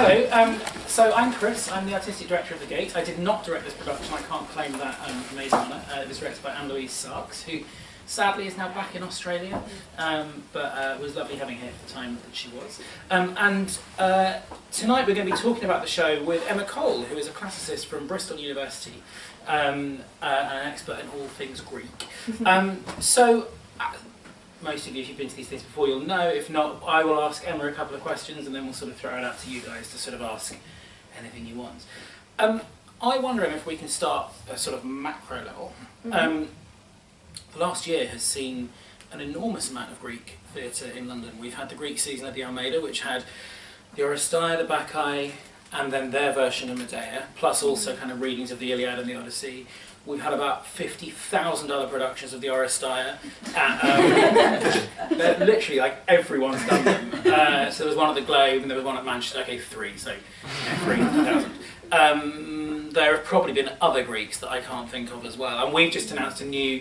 Hello, so I'm Chris, I'm the Artistic Director of The Gate. I did not direct this production, I can't claim that amazing honour. It was directed by Anne-Louise Sarks, who sadly is now back in Australia, but it was lovely having her for the time that she was. Tonight we're going to be talking about the show with Emma Cole, who is a classicist from Bristol University, and an expert in all things Greek. Most of you, if you've been to these things before, you'll know. If not, I will ask Emma a couple of questions and then we'll sort of throw it out to you guys to sort of ask anything you want. I wonder if we can start at a sort of macro level. The last year has seen an enormous amount of Greek theatre in London. We've had the Greek season at the Almeida, which had the Oresteia, the Bacchae, and then their version of Medea, plus also kind of readings of the Iliad and the Odyssey. We've had about $50,000 productions of the Oresteia. Literally, like, everyone's done them. So there was one at the Globe, and there was one at Manchester. Okay, three, so yeah, 300,000. There have probably been other Greeks that I can't think of as well. And we've just announced a new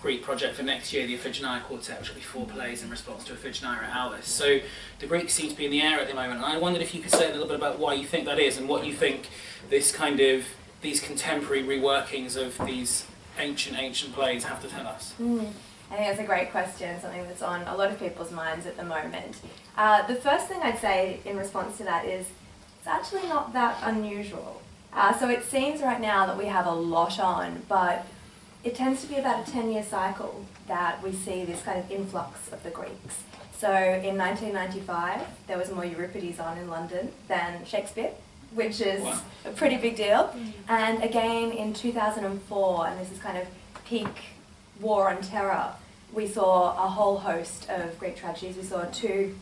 Greek project for next year, the Iphigenia Quartet, which will be 4 plays in response to Iphigenia at Alice. So the Greeks seem to be in the air at the moment. And I wondered if you could say a little bit about why you think that is, and what you think this kind of these contemporary reworkings of these ancient plays have to tell us. I think that's a great question, something that's on a lot of people's minds at the moment. The first thing I'd say in response to that is it's actually not that unusual. So it seems right now that we have a lot on, but it tends to be about a 10-year cycle that we see this kind of influx of the Greeks. So in 1995, there was more Euripides on in London than Shakespeare, which is a pretty big deal. And again in 2004, and this is kind of peak war on terror, we saw a whole host of Greek tragedies. We saw 2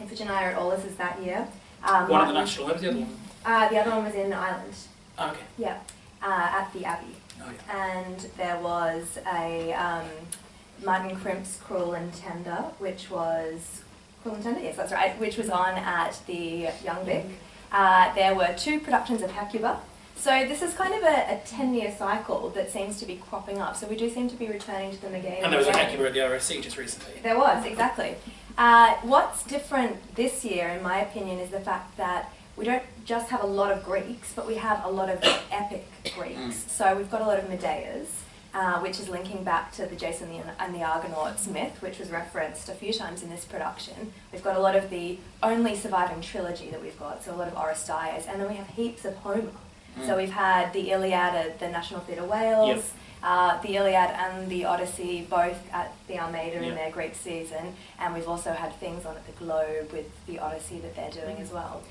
Iphigenia at Aulus's that year. One at the National, where was the other one? The other one was in Ireland. Oh, okay. Yeah, at the Abbey. Oh, yeah. And there was a Martin Crimp's Cruel and Tender, which was, Cruel and Tender? Yes, that's right, which was on at the Young Vic. There were 2 productions of Hecuba. So this is kind of a 10-year cycle that seems to be cropping up. So we do seem to be returning to them again. And there was a Hecuba at the RSC just recently. There was, exactly. What's different this year, in my opinion, is the fact that we don't just have a lot of Greeks, but we have a lot of epic Greeks. So we've got a lot of Medeas, which is linking back to the Jason and the Argonauts myth, which was referenced a few times in this production. We've got a lot of the only surviving trilogy that we've got, so a lot of Oresteias, and then we have heaps of Homer. So we've had the Iliad at the National Theatre Wales, the Iliad and the Odyssey both at the Almeida in their Greek season, and we've also had things on at the Globe with the Odyssey that they're doing as well.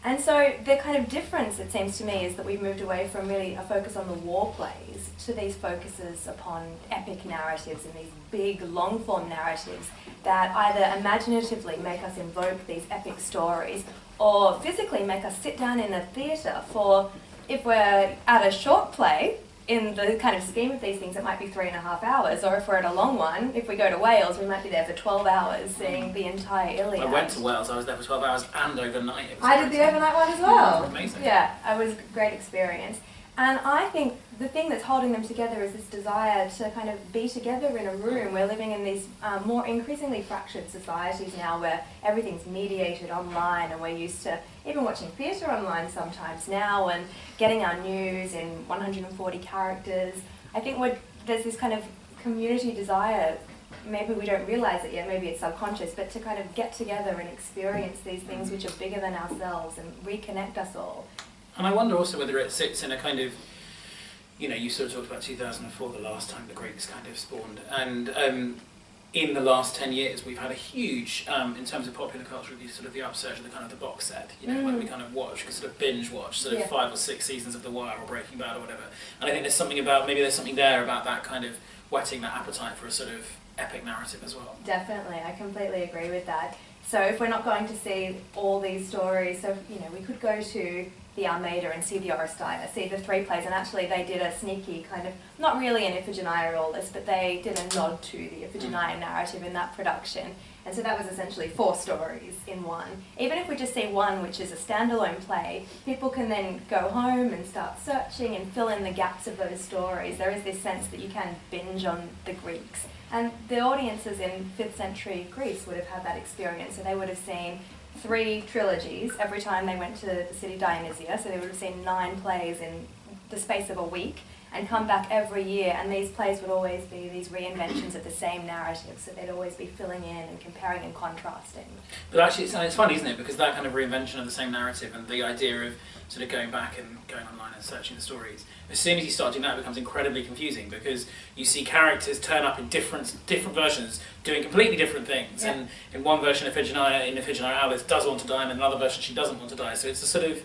And so the kind of difference, it seems to me, is that we've moved away from really a focus on the war plays to these focuses upon epic narratives and these big long-form narratives that either imaginatively make us invoke these epic stories or physically make us sit down in a theatre for, if we're at a short play, in the kind of scheme of these things, it might be 3.5 hours, or if we're at a long one, if we go to Wales, we might be there for 12 hours seeing the entire Iliad. I went to Wales, I was there for 12 hours and overnight. I did the overnight one as well. Amazing. Yeah, it was a great experience. And I think the thing that's holding them together is this desire to kind of be together in a room. We're living in these more increasingly fractured societies now where everything's mediated online, and we're used to even watching theatre online sometimes now and getting our news in 140 characters. I think there's this kind of community desire, maybe we don't realise it yet, maybe it's subconscious, but to kind of get together and experience these things which are bigger than ourselves and reconnect us all. And I wonder also whether it sits in a kind of, you know, you sort of talked about 2004, the last time the Greeks kind of spawned, and in the last 10 years we've had a huge, in terms of popular culture, sort of the upsurge of the kind of the box set, you know, where we kind of watch, sort of binge watch, sort of 5 or 6 seasons of The Wire or Breaking Bad or whatever. And I think there's something about, maybe there's something there about that kind of whetting that appetite for a sort of epic narrative as well. Definitely, I completely agree with that. So if we're not going to see all these stories, so, you know, we could go to the Almeida and see the Oresteia, see the 3 plays, and actually they did a sneaky kind of, not really an Iphigenia or all this, but they did a nod to the Iphigenia narrative in that production. And so that was essentially 4 stories in one. Even if we just see one, which is a standalone play, people can then go home and start searching and fill in the gaps of those stories. There is this sense that you can binge on the Greeks. And the audiences in 5th century Greece would have had that experience, so they would have seen 3 trilogies every time they went to the city Dionysia, so they would have seen 9 plays in the space of a week, and come back every year, and these plays would always be these reinventions of the same narrative, so they'd always be filling in and comparing and contrasting. But actually, it's funny, isn't it? Because that kind of reinvention of the same narrative and the idea of sort of going back and going online and searching the stories, as soon as you start doing that, it becomes incredibly confusing, because you see characters turn up in different versions doing completely different things. Yeah. And in one version, Iphigenia Alice does want to die, and in another version, she doesn't want to die. So it's a sort of...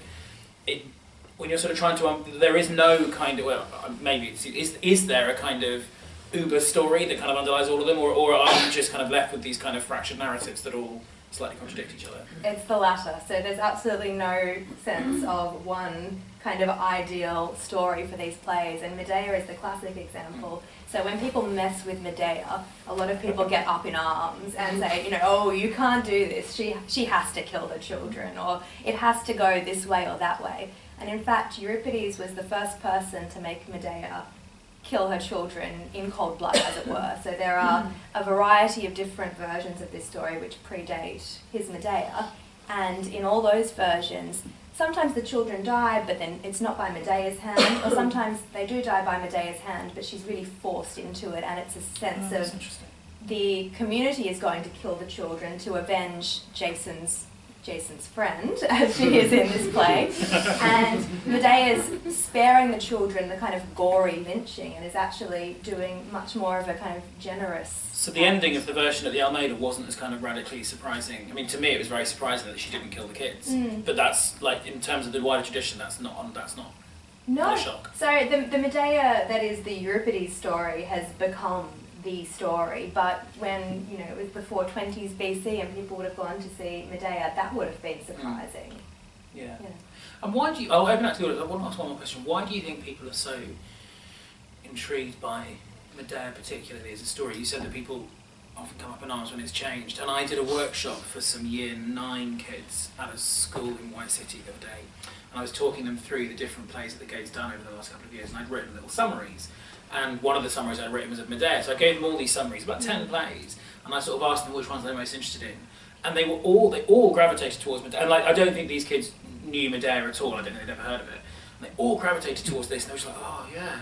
when you're sort of trying to... there is no kind of... well, maybe it's... is there a kind of uber story that kind of underlies all of them, or are you just kind of left with these kind of fractured narratives that all slightly contradict each other? It's the latter. So there's absolutely no sense of one kind of ideal story for these plays, and Medea is the classic example. So when people mess with Medea, a lot of people get up in arms and say, you know, oh, you can't do this, she has to kill her children, or it has to go this way or that way. And in fact, Euripides was the first person to make Medea kill her children in cold blood, as it were. So there are a variety of different versions of this story which predate his Medea, and in all those versions, sometimes the children die, but then it's not by Medea's hand, or sometimes they do die by Medea's hand, but she's really forced into it, and it's a sense of the community is going to kill the children to avenge Jason's friend, as she is in this play, and Medea is sparing the children the kind of gory lynching, and is actually doing much more of a kind of generous... So the ending of the version at the Almeida wasn't as kind of radically surprising. I mean, to me it was very surprising that she didn't kill the kids. But that's, like, in terms of the wider tradition, that's not a shock. So the Medea that is the Euripides story has become the story, but when, you know, it was before 20s BC and people would have gone to see Medea, that would have been surprising. Yeah. And why do you... I'll open up to you. I want to ask one more question. Why do you think people are so intrigued by Medea particularly as a story? You said that people often come up in arms when it's changed, and I did a workshop for some year 9 kids at a school in White City the other day, and I was talking them through the different plays that the Gate's done over the last couple of years, and I'd written little summaries, and one of the summaries I'd written was of Medea, so I gave them all these summaries, about 10 plays, and I sort of asked them which ones they were most interested in, and they all gravitated towards Medea, and like, I don't think these kids knew Medea at all, I don't think they'd ever heard of it, and they all gravitated towards this, and they were just like, oh yeah,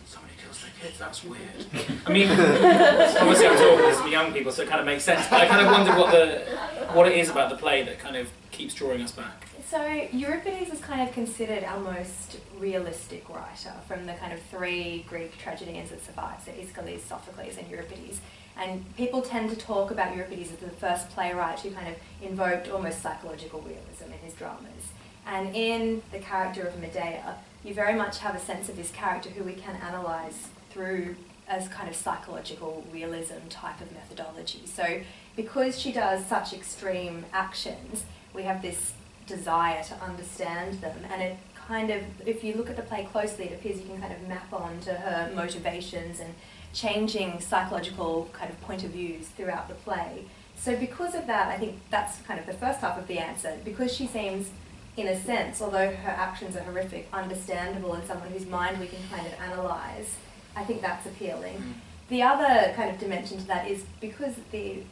somebody kills their kids, that's weird. I mean, obviously I'm talking to some young people, so it kind of makes sense, but I kind of wondered what it is about the play that kind of keeps drawing us back. So Euripides is kind of considered our most realistic writer from the kind of 3 Greek tragedians that survive, so Aeschylus, Sophocles and Euripides. And people tend to talk about Euripides as the first playwright who kind of invoked almost psychological realism in his dramas. And in the character of Medea, you very much have a sense of this character who we can analyse through as kind of psychological realism type of methodology. So because she does such extreme actions, we have this desire to understand them, and it kind of, if you look at the play closely, it appears you can kind of map onto her motivations and changing psychological kind of point of views throughout the play. So because of that, I think that's kind of the first half of the answer, because she seems, in a sense, although her actions are horrific, understandable and someone whose mind we can kind of analyse, I think that's appealing. The other kind of dimension to that is because the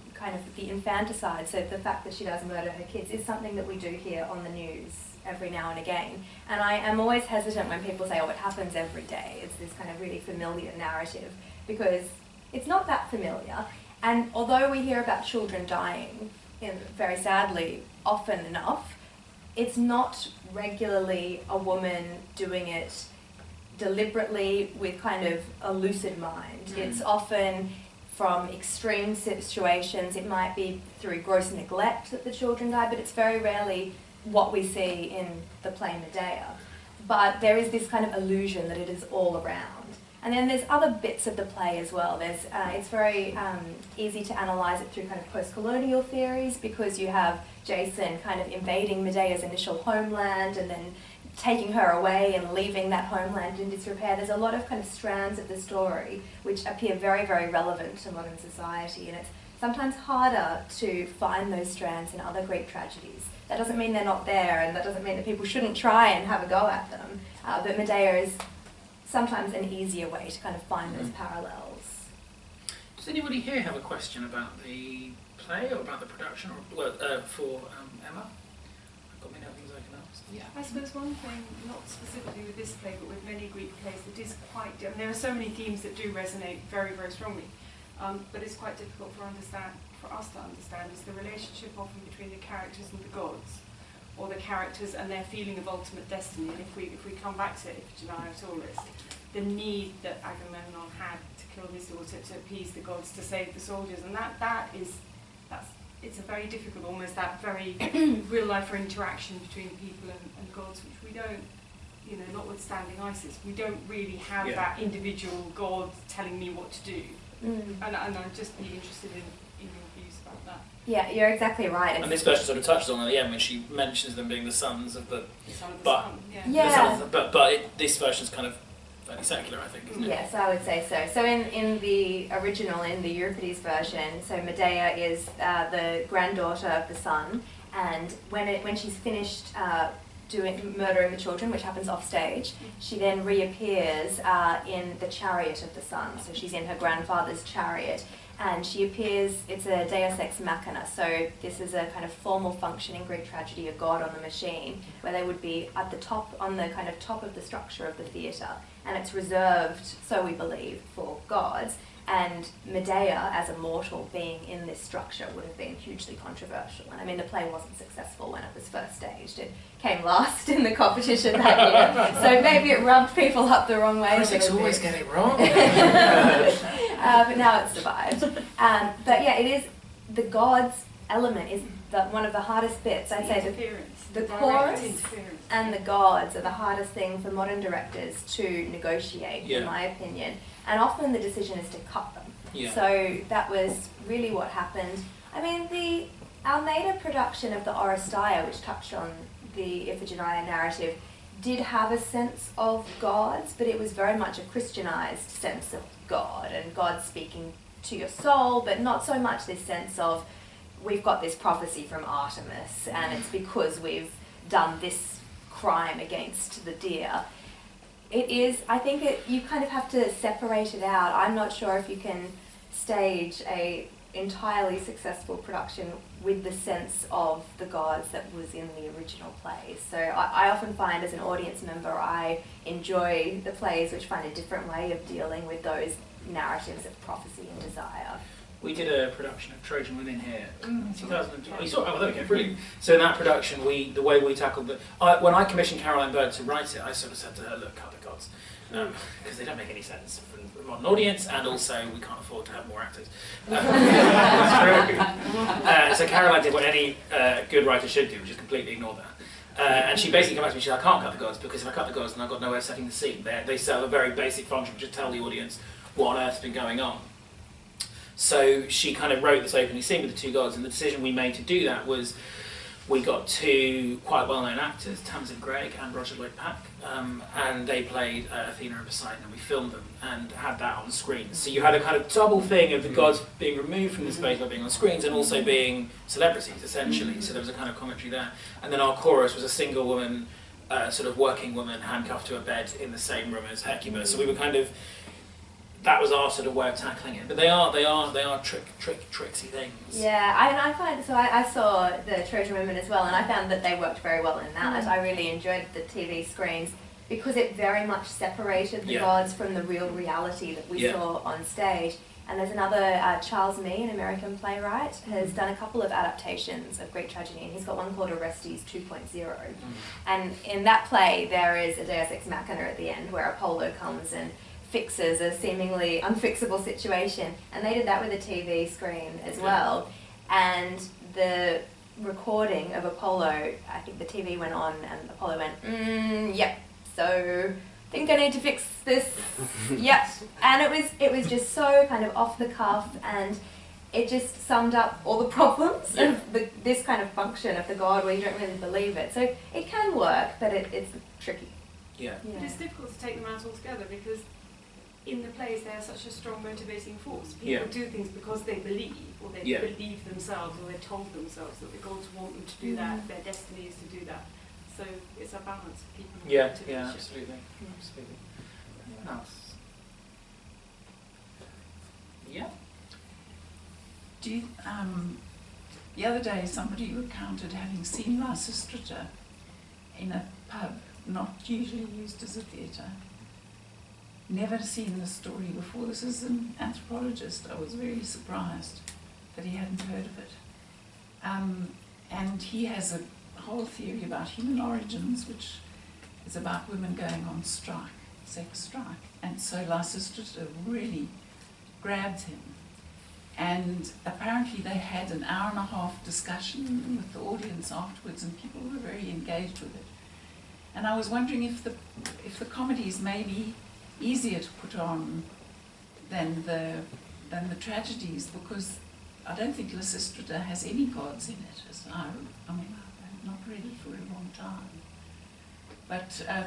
infanticide, so the fact that she does murder her kids, is something that we do hear on the news every now and again. And I am always hesitant when people say, oh, it happens every day. It's this kind of really familiar narrative, because it's not that familiar. And although we hear about children dying, very sadly, often enough, it's not regularly a woman doing it deliberately with kind of a lucid mind. It's often from extreme situations. It might be through gross neglect that the children die, but it's very rarely what we see in the play Medea. But there is this kind of illusion that it is all around. And then there's other bits of the play as well. It's very easy to analyse it through kind of post-colonial theories, because you have Jason kind of invading Medea's initial homeland and then taking her away and leaving that homeland in disrepair. There's a lot of kind of strands of the story which appear very, very relevant to modern society, and it's sometimes harder to find those strands in other Greek tragedies. That doesn't mean they're not there, and that doesn't mean that people shouldn't try and have a go at them, but Medea is sometimes an easier way to kind of find those parallels. Does anybody here have a question about the play or about the production, or for Emma? I've got many other things I can ask. Yeah. I suppose one thing, not specifically with this play, but with many Greek plays, that is quite. I mean, there are so many themes that do resonate very, very strongly, but it's quite difficult for us to understand is the relationship often between the characters and the gods, or the characters and their feeling of ultimate destiny. And if we come back to Iphigenia at all, it's the need that Agamemnon had to kill his daughter to appease the gods, to save the soldiers, and it's a very difficult, almost that very real life interaction between people and gods, which we don't, notwithstanding Isis, we don't really have that individual god telling me what to do. And I'd just be interested in your views about that. Yeah, you're exactly right. And this version sort of touches on at the end when she mentions them being the sons of the sun. This version's kind of fairly secular, I think, isn't it? Yes, I would say so. So in the original, in the Euripides version, so Medea is the granddaughter of the sun, and when she's finished murdering the children, which happens off stage, she then reappears in the chariot of the sun. So she's in her grandfather's chariot, and she appears, it's a deus ex machina, so this is a kind of formal function in Greek tragedy, a god on the machine, where they would be at the top, on the kind of top of the structure of the theatre, and it's reserved, so we believe, for gods. And Medea, as a mortal being in this structure, would have been hugely controversial. And I mean, the play wasn't successful when it was first staged. It came last in the competition that year. So maybe it rubbed people up the wrong way. Critics always get it wrong. But now it's survived. But yeah, it is, the gods element is one of the hardest bits. I'd say the chorus and the gods are the hardest thing for modern directors to negotiate, in my opinion. And often the decision is to cut them. Yeah. So that was really what happened. I mean, the Almeida production of the Oresteia, which touched on the Iphigenia narrative, did have a sense of gods, but it was very much a Christianized sense of God, and God speaking to your soul, but not so much this sense of, we've got this prophecy from Artemis, and it's because we've done this crime against the deer. It is, I think you kind of have to separate it out. I'm not sure if you can stage a entirely successful production with the sense of the gods that was in the original plays. So I often find as an audience member, I enjoy the plays which find a different way of dealing with those narratives of prophecy and desire. We did a production of Trojan Women here in 2012. You saw it? Oh, there we go, brilliant. So in that production, the way we tackled when I commissioned Caroline Bird to write it, I sort of said to her, look, cut the gods. Because they don't make any sense for a modern audience, and also we can't afford to have more actors. It's true. So Caroline did what any good writer should do, which is completely ignore that. And she basically came back to me and she said, I can't cut the gods, because if I cut the gods, then I've got no way of setting the scene. They serve a very basic function, which is to tell the audience what on earth's been going on. So she kind of wrote this opening scene with the two gods, and the decision we made to do that was we got two quite well-known actors, Tamsin Greig and Roger Lloyd-Pack, and they played Athena and Poseidon, and we filmed them and had that on screen. So you had a kind of double thing of the gods being removed from the space by being on screens and also being celebrities, essentially. So there was a kind of commentary there. And then our chorus was a single woman, sort of working woman, handcuffed to a bed in the same room as Hecuba. So we were kind of, that was our sort of way of tackling it. But they are tricksy things. Yeah, and I find, so I saw the Trojan Women as well, and I found that they worked very well in that. I really enjoyed the TV screens because it very much separated the gods from the real reality that we saw on stage. And there's another, Charles Mee, an American playwright, has done a couple of adaptations of Greek tragedy, and he's got one called Orestes 2.0. And in that play, there is a deus ex machina at the end where Apollo comes and fixes a seemingly unfixable situation, and they did that with a TV screen as well. And the recording of Apollo, I think the TV went on and Apollo went, yep, so I think I need to fix this, yep. And it was just so kind of off the cuff, and it just summed up all the problems of this kind of function of the god where you don't really believe it. So it can work, but it's tricky. But it's difficult to take them out altogether because in the plays they are such a strong motivating force. People do things because they believe, or they believe themselves, or they're told themselves that the gods want them to do that, their destiny is to do that. So it's a balance of keeping motivation. Yeah, absolutely. Absolutely. Anyone else? Yeah? Do you, The other day, somebody recounted having seen Lysistrata in a pub, not usually used as a theatre. Never seen this story before. This is an anthropologist. I was very surprised that he hadn't heard of it. And he has a whole theory about human origins, which is about women going on strike, sex strike. And so Lysistrata really grabbed him. And apparently they had an hour and a half discussion with the audience afterwards, and people were very engaged with it. And I was wondering if the comedies may be easier to put on than the tragedies, because I don't think Lysistrata has any gods in it. I mean, I've not read it for a long time. But I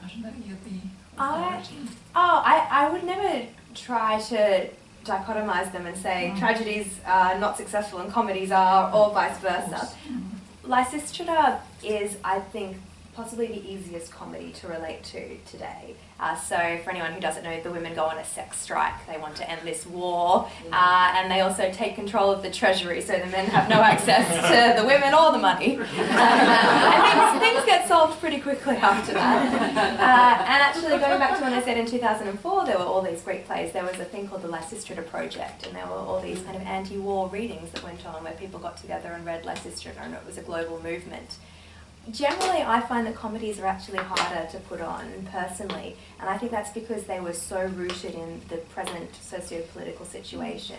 don't know, you're the authority. I would never try to dichotomize them and say tragedies are not successful and comedies are, or vice versa. Lysistrata is, I think, possibly the easiest comedy to relate to today. So for anyone who doesn't know, the women go on a sex strike. They want to end this war, and they also take control of the treasury, so the men have no access to the women or the money. And things get solved pretty quickly after that. And actually, going back to when I said in 2004, there were all these great plays. There was a thing called the Lysistrata Project, and there were all these kind of anti-war readings that went on where people got together and read Lysistrata, and it was a global movement. Generally, I find that comedies are actually harder to put on, personally, and I think that's because they were so rooted in the present socio-political situation.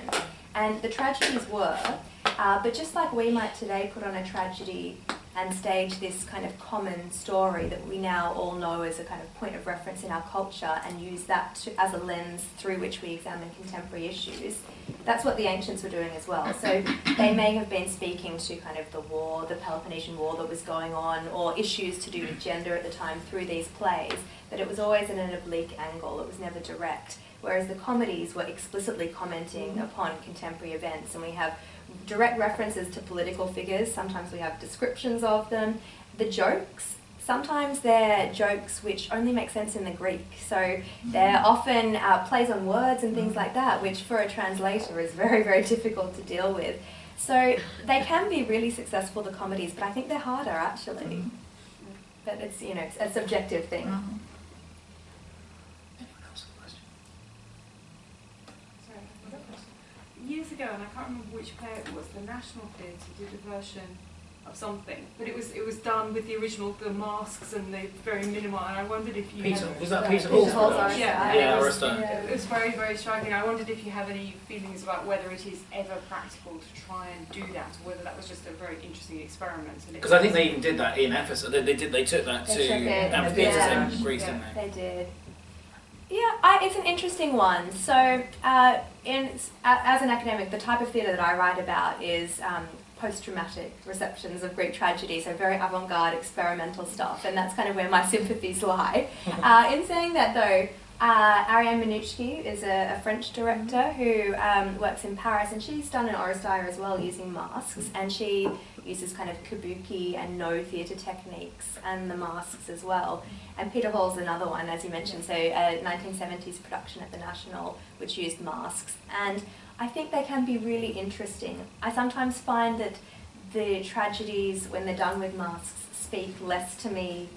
And the tragedies were, but just like we might today put on a tragedy and stage this kind of common story that we now all know as a kind of point of reference in our culture and use that as a lens through which we examine contemporary issues, that's what the ancients were doing as well. So they may have been speaking to kind of the war, the Peloponnesian War that was going on, or issues to do with gender at the time through these plays, but it was always in an oblique angle, it was never direct. Whereas the comedies were explicitly commenting upon contemporary events, and we have direct references to political figures, sometimes we have descriptions of them. The jokes, sometimes they're jokes which only make sense in the Greek, so they're often plays on words and things like that, which for a translator is very, very difficult to deal with. So they can be really successful, the comedies, but I think they're harder actually. But it's, you know, it's a subjective thing. Years ago, and I can't remember which play it was, the National Theatre did a version of something, but it was done with the original, the masks and the very minimal. And I wondered if you was that Peter Hall's production? Yeah, it was very, very striking. I wondered if you have any feelings about whether it is ever practical to try and do that, or whether that was just a very interesting experiment. Because I think they even did that in Ephesus. They took that to amphitheatres in Greece, didn't they? They did. Yeah, it's an interesting one. So, as an academic, the type of theatre that I write about is post-traumatic receptions of Greek tragedy, so very avant-garde experimental stuff, and that's kind of where my sympathies lie. In saying that though, Ariane Minuchki is a French director who works in Paris, and she's done an Oresteia as well using masks, and she uses kind of kabuki and no theatre techniques and the masks as well. And Peter Hall's another one, as you mentioned, so a 1970s production at the National which used masks, and I think they can be really interesting. I sometimes find that the tragedies, when they're done with masks, speak less to me,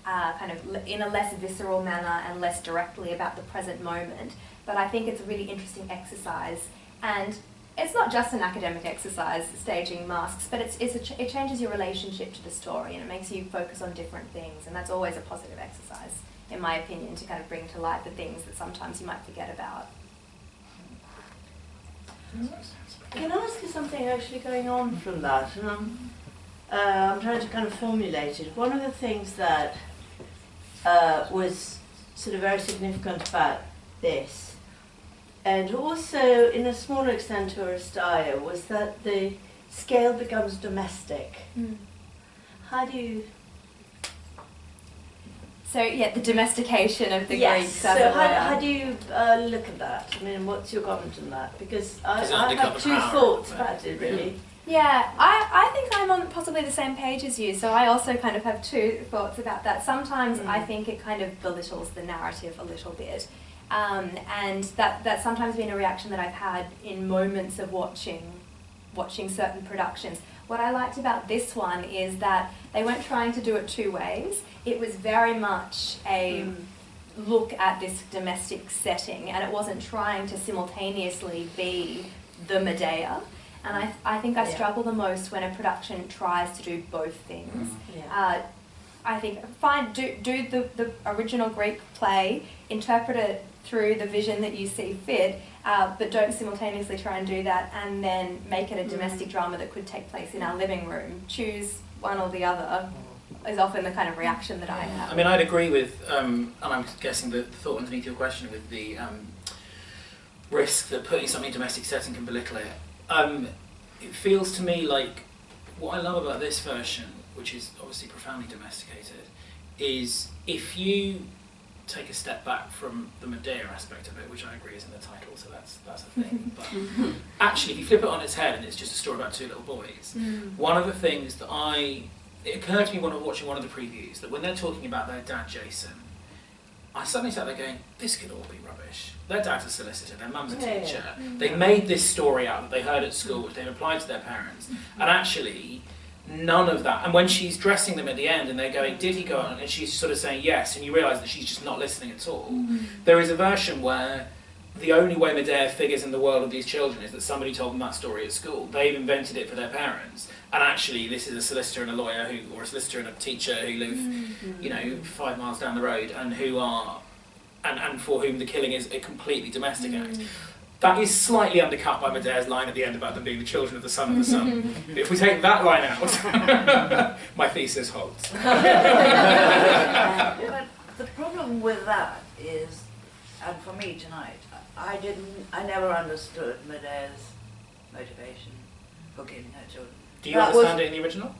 kind of in a less visceral manner and less directly about the present moment. But I think it's a really interesting exercise, and it's not just an academic exercise, staging masks, but it changes your relationship to the story, and it makes you focus on different things, and that's always a positive exercise, in my opinion, to kind of bring to light the things that sometimes you might forget about. Can I ask you something actually going on from that? And I'm trying to kind of formulate it. One of the things that was sort of very significant about this, and also in a smaller extent to Oresteia, was that the scale becomes domestic. How do you... So yeah, the domestication of the yes. Greeks. So how do you look at that? I mean, what's your comment on that? Because I have two thoughts about it, really. Yeah, I think I'm on possibly the same page as you, so I also kind of have two thoughts about that. Sometimes I think it kind of belittles the narrative a little bit, and that's sometimes been a reaction that I've had in moments of watching watching certain productions. What I liked about this one is that they weren't trying to do it two ways. It was very much a look at this domestic setting, and it wasn't trying to simultaneously be the Medea. And I think I struggle the most when a production tries to do both things. I think, fine, do the original Greek play, interpret it through the vision that you see fit, but don't simultaneously try and do that and then make it a domestic drama that could take place in our living room. Choose one or the other is often the kind of reaction that I have. I mean, I'd agree with, and I'm guessing the thought underneath your question with the risk that putting something in a domestic setting can belittle it. It feels to me like what I love about this version, which is obviously profoundly domesticated, is if you take a step back from the Medea aspect of it, which I agree is in the title, so that's a thing. But actually, if you flip it on its head and it's just a story about two little boys, one of the things that it occurred to me when I was watching one of the previews that when they're talking about their dad, Jason, I suddenly sat there going, this could all be rubbish. Their dad's a solicitor, their mum's a teacher. They made this story out that they heard at school, which they've applied to their parents. And actually, none of that. And when she's dressing them at the end and they're going, did he go on? And she's sort of saying yes, and you realise that she's just not listening at all. There is a version where the only way Medea figures in the world of these children is that somebody told them that story at school. They've invented it for their parents. And actually, this is a solicitor and a lawyer or a solicitor and a teacher who live, 5 miles down the road and who are, and for whom the killing is a completely domestic act. That is slightly undercut by Medea's line at the end about them being the children of the son of the sun. But if we take that line out, my thesis holds. But the problem with that is, and for me tonight, I never understood Medea's motivation for killing her children. Do you understand it in the original?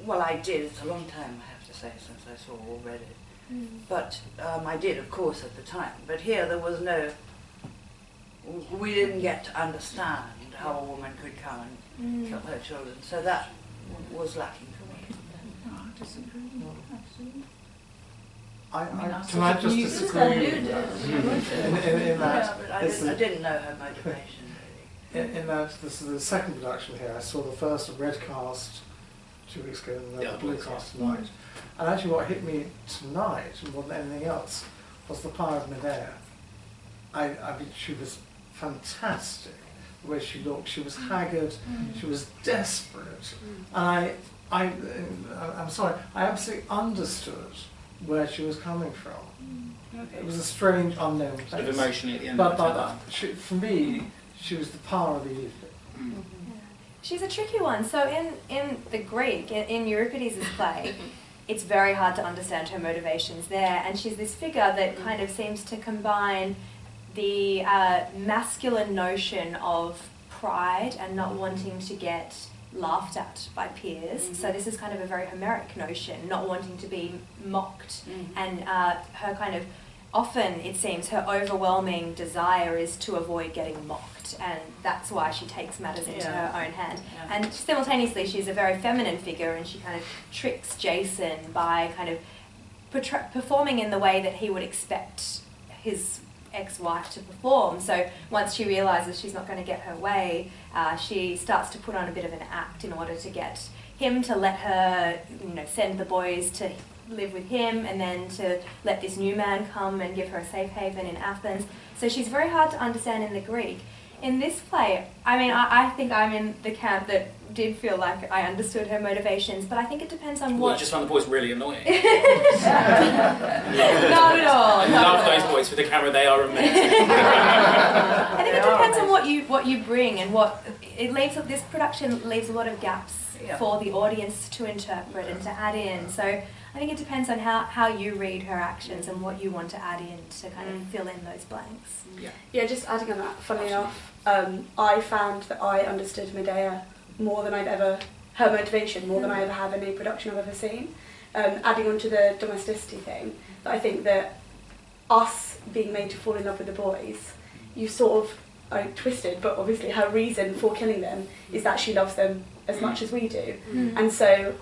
Well, I did. It's a long time, I have to say, since I saw or read it. But I did, of course, at the time. But here there was no... We didn't get to understand how a woman could come and kill her children. So that was lacking for me. No, I disagree. Absolutely. Can I just disagree in that? But I didn't know her motivation. In that this is the second production here. I saw the first red cast 2 weeks ago and the blue cast tonight. And actually what hit me tonight, more than anything else, was the power of Medea. I mean, she was fantastic, the way she looked. She was haggard, she was desperate. And I'm sorry, I absolutely understood where she was coming from. It was a strange, unknown place. Sort of emotionally at the end but of it. For me, she was the power of the evening. She's a tricky one. So in the Greek, in Euripides' play, it's very hard to understand her motivations there, and she's this figure that kind of seems to combine the masculine notion of pride and not wanting to get laughed at by peers. So this is kind of a very Homeric notion, not wanting to be mocked, and her kind of, often it seems, her overwhelming desire is to avoid getting mocked, and that's why she takes matters into her own hand. And simultaneously she's a very feminine figure, and she kind of tricks Jason by kind of performing in the way that he would expect his ex-wife to perform. So once she realises she's not going to get her way, she starts to put on a bit of an act in order to get him to let her, send the boys to live with him, and then to let this new man come and give her a safe haven in Athens. So she's very hard to understand in the Greek. In this play, I mean, I think I'm in the camp that did feel like I understood her motivations, but I think it depends on what... You just found the boys really annoying. Not at all. I love those boys for the camera, they are amazing. I think it depends on what you bring, and this production leaves a lot of gaps for the audience to interpret and to add in. So I think it depends on how you read her actions and what you want to add in to kind of fill in those blanks. Yeah, just adding on that, funnily enough, I found that I understood Medea more than her motivation, more than I ever have in any production I've ever seen. Adding on to the domesticity thing, that I think that us being made to fall in love with the boys, you sort of twisted, but obviously her reason for killing them is that she loves them as much as we do. And so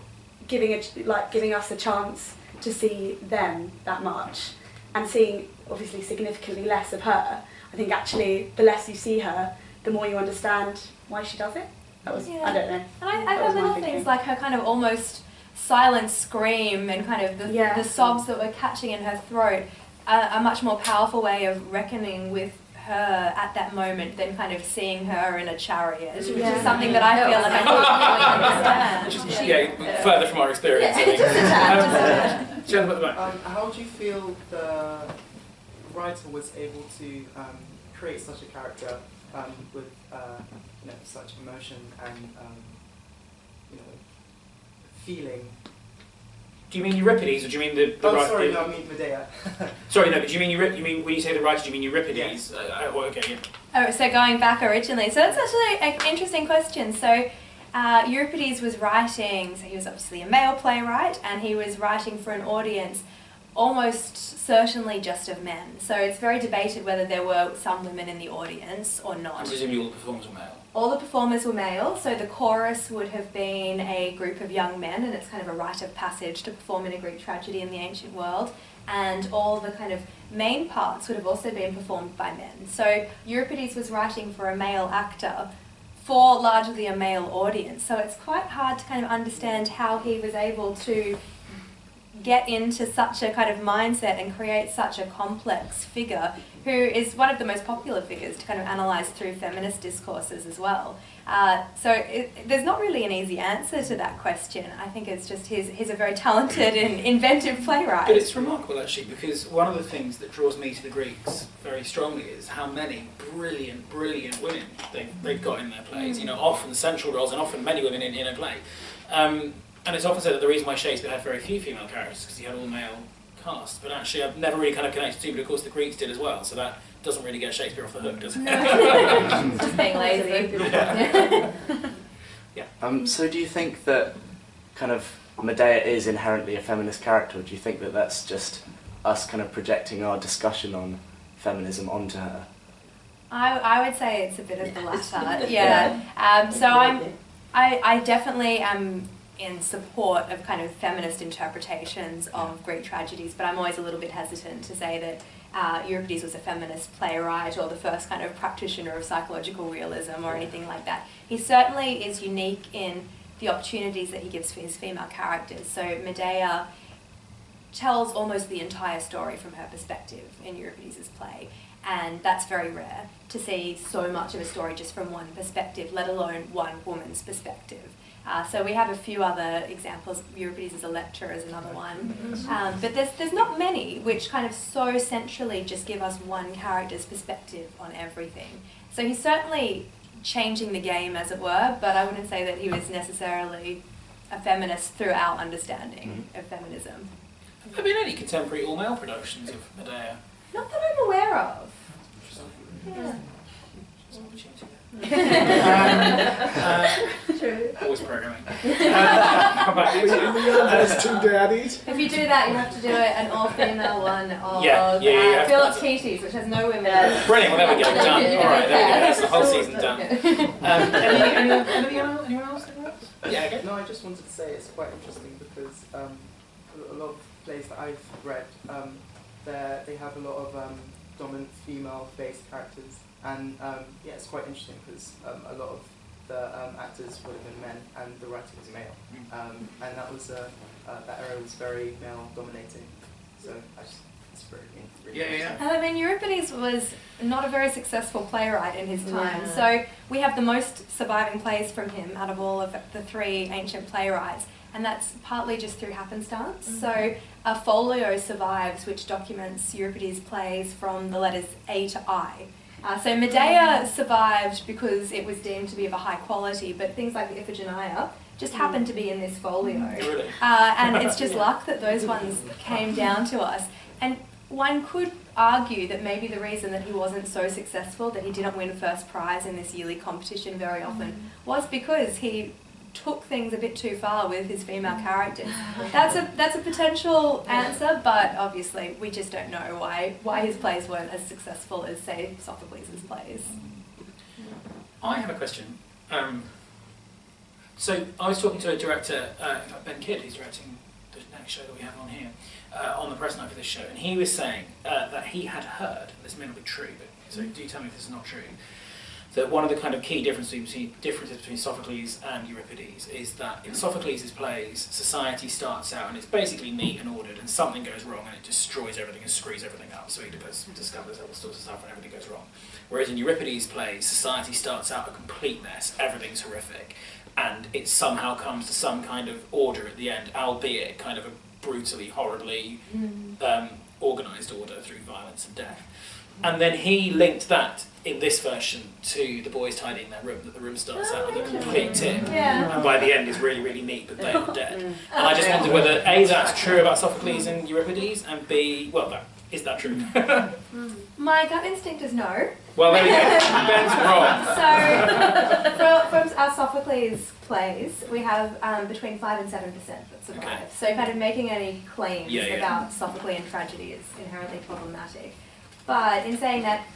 giving us a chance to see them that much, and seeing obviously significantly less of her, I think actually the less you see her, the more you understand why she does it. That was, Yeah. I don't know. And I That have was my little thinking. things like her kind of almost silent scream and kind of the sobs that were catching in her throat, a much more powerful way of reckoning with her at that moment than kind of seeing her in a chariot, which is something that I feel like I can't really understand. Which is, further from our experience. I think. Just a tad. Jen, at the back. How do you feel the writer was able to create such a character with such emotion and feeling? Do you mean Euripides, or do you mean the Oh, writer? sorry, no, I mean Medea. Sorry, no, but do you mean you mean when you say the writer, do you mean Euripides? Well, okay, yeah. Oh, so going back originally, so that's actually an interesting question. So Euripides was writing, so he was obviously a male playwright, and he was writing for an audience almost certainly just of men. So it's very debated whether there were some women in the audience or not. I presume all the performers were male. All the performers were male, so the chorus would have been a group of young men, and it's kind of a rite of passage to perform in a Greek tragedy in the ancient world. And all the kind of main parts would have also been performed by men. So Euripides was writing for a male actor for largely a male audience. So it's quite hard to kind of understand how he was able to get into such a kind of mindset and create such a complex figure who is one of the most popular figures to kind of analyse through feminist discourses as well. There's not really an easy answer to that question. I think it's just he's a very talented and inventive playwright. But it's remarkable actually, because one of the things that draws me to the Greeks very strongly is how many brilliant women they've got in their plays. You know, often central roles and often many women in a play. And it's often said that the reason why Shakespeare had very few female characters is because he had all male cast. But actually, I've never really kind of connected to, but of course the Greeks did as well. So that doesn't really get Shakespeare off the hook, does it? Just being lazy. Yeah. So do you think that kind of Medea is inherently a feminist character, or do you think that that's just us kind of projecting our discussion on feminism onto her? I would say it's a bit of the latter. Yeah. So I definitely am in support of kind of feminist interpretations of Greek tragedies, but I'm always a little bit hesitant to say that Euripides was a feminist playwright or the first kind of practitioner of psychological realism or anything like that. He certainly is unique in the opportunities that he gives for his female characters. So Medea tells almost the entire story from her perspective in Euripides' play, and that's very rare to see so much of a story just from one perspective, let alone one woman's perspective. So we have a few other examples. Euripides as a lecturer is another one. But there's not many which kind of so centrally just give us one character's perspective on everything. So he's certainly changing the game, as it were, but I wouldn't say that he was necessarily a feminist through our understanding of feminism. Have there been any contemporary all-male productions of Medea? Not that I'm aware of. Yeah. True. Always programming. Come back to you. There's two daddies. If you do that, you have to do an all-female one of Yeah, Philip Keating's, which has no women. Yeah. Brilliant, well there we go, done. Alright, there we go, that's the whole season done. Anyone else? Yeah, okay. No, I just wanted to say it's quite interesting because a lot of plays that I've read, they have a lot of dominant female-based characters, and it's quite interesting because a lot of the actors would have been men and the writing was male, and that was that era was very male-dominating. So it's very really I mean, Euripides was not a very successful playwright in his time, so we have the most surviving plays from him out of all of the three ancient playwrights, and that's partly just through happenstance. So a folio survives which documents Euripides' plays from the letters A to I. So Medea survived because it was deemed to be of a high quality, but things like the Iphigenia just happened to be in this folio. And it's just luck that those ones came down to us. And one could argue that maybe the reason that he wasn't so successful, that he didn't win first prize in this yearly competition very often, was because he took things a bit too far with his female characters. That's a potential answer, but obviously we just don't know why his plays weren't as successful as, say, Sophocles' plays. I have a question. So I was talking to a director, Ben Kidd, who's directing the next show that we have on here, on the press night for this show, and he was saying that he had heard, this may not be true, but so do tell me if this is not true, So one of the kind of key differences between Sophocles and Euripides is that in Sophocles' plays, society starts out and it's basically neat and ordered, and something goes wrong and it destroys everything and screws everything up. So Oedipus discovers all sorts of stuff and everything goes wrong. Whereas in Euripides' plays, society starts out a complete mess, everything's horrific, and it somehow comes to some kind of order at the end, albeit kind of a brutally, horribly organised order through violence and death. And then he linked that in this version to the boys tidying their room, that the room starts out with a complete tip, and by the end is really, really neat, but they are dead. And I just wondered whether A, that's true about Sophocles and Euripides, and B, well, is that true? My gut instinct is no. Well, there we go. Ben's wrong. So, from our Sophocles plays, we have between 5 and 7% that survive. Okay. So, kind of making any claims about Sophoclean tragedy is inherently problematic. But in saying that,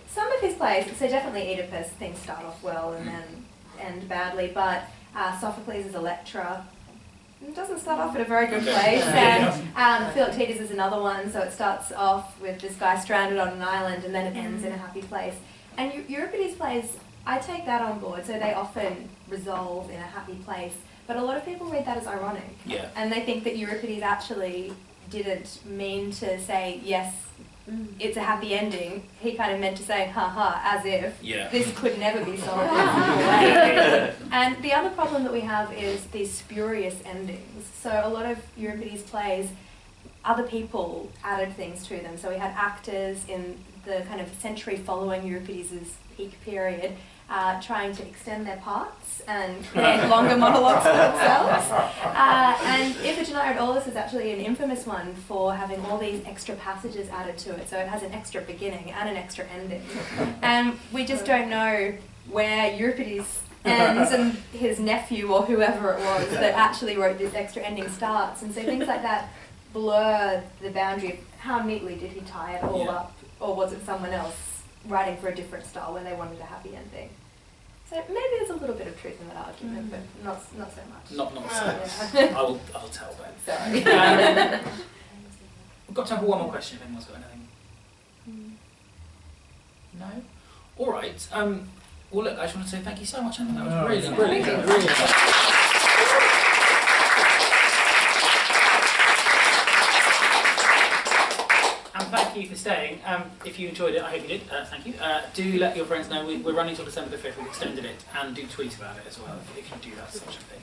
some of his plays, so definitely Oedipus, things start off well and then end badly, but Sophocles' Electra doesn't start off at a very good place, and Philoctetes is another one, so it starts off with this guy stranded on an island and then it ends in a happy place. And Euripides' plays, I take that on board, so they often resolve in a happy place, but a lot of people read that as ironic, and they think that Euripides actually didn't mean to say, yes, it's a happy ending. He kind of meant to say, ha, as if this could never be solved. And the other problem that we have is these spurious endings. So a lot of Euripides' plays, other people added things to them. So we had actors in the kind of century following Euripides' peak period trying to extend their parts and create longer monologues for themselves. And Iphigenia at Aulis is actually an infamous one for having all these extra passages added to it. So it has an extra beginning and an extra ending. And we just don't know where Euripides ends and his nephew or whoever it was that actually wrote this extra ending starts. And so things like that blur the boundary of how neatly did he tie it all up, or was it someone else writing for a different style where they wanted a happy ending. So maybe there's a little bit of truth in that argument, but not so much. Not so much. I'll tell Ben. Sorry. We've got time for one more question if anyone's got anything. No? All right. Well, look, I just want to say thank you so much, Emma. That was really good. Really good. And thank you for staying. If you enjoyed it, I hope you did. Thank you. Do let your friends know. We're running till December the 5th. We've extended it, and do tweet about it as well if you do that such a thing.